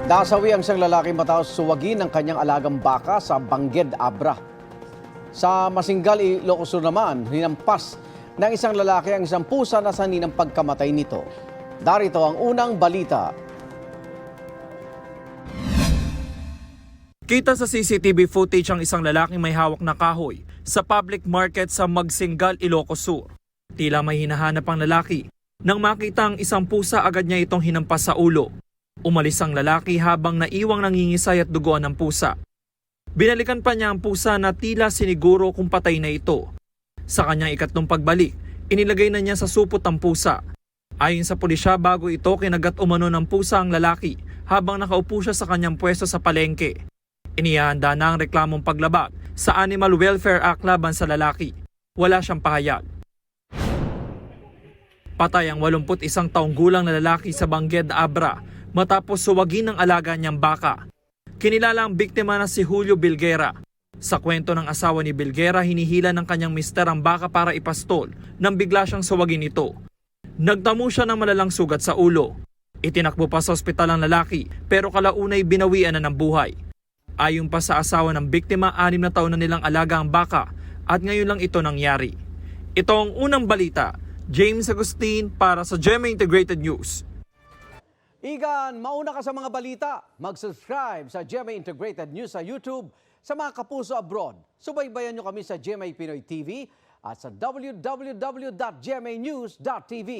Nasawi ang isang lalaki matapos suwagin ng kanyang alagang baka sa Bangged, Abra. Sa Masinggal, Ilocos Sur naman, hinampas ng isang lalaki ang isang pusa na sanhi ng pagkamatay nito. Darito ang unang balita. Kita sa CCTV footage ang isang lalaking may hawak na kahoy sa public market sa Magsingal, Ilocos Sur. Tila may hinahanap ang lalaki. Nang makita ang isang pusa, agad niya itong hinampas sa ulo. Umalis ang lalaki habang naiwang nangingisay at duguan ng pusa. Binalikan pa niya ang pusa na tila siniguro kung patay na ito. Sa kanyang ikatlong pagbalik, inilagay na niya sa supot ang pusa. Ayon sa pulisya, bago ito kinagat umano ng pusa ang lalaki habang nakaupo siya sa kanyang pwesto sa palengke. Inihahanda na ang reklamong paglabag sa Animal Welfare Act laban sa lalaki. Wala siyang pahayag. Patay ang 81 taong gulang na lalaki sa Bangged, Abra matapos suwagin ng alaga niyang baka. Kinilala ang biktima na si Julio Bilguera. Sa kwento ng asawa ni Bilguera, hinihila ng kanyang mister ang baka para ipastol nang bigla siyang suwagin ito. Nagtamo siya ng malalang sugat sa ulo. Itinakbo pa sa ospital ang lalaki pero kalaunay binawian na ng buhay. Ayon pa sa asawa ng biktima, 6 na taon na nilang alaga ang baka at ngayon lang ito nangyari. Ito ang unang balita. James Agustin para sa GMA Integrated News. Igan, mauna ka sa mga balita. Mag-subscribe sa GMA Integrated News sa YouTube. Sa mga kapuso abroad, subaybayan nyo kami sa GMA Pinoy TV at sa www.gmanews.tv.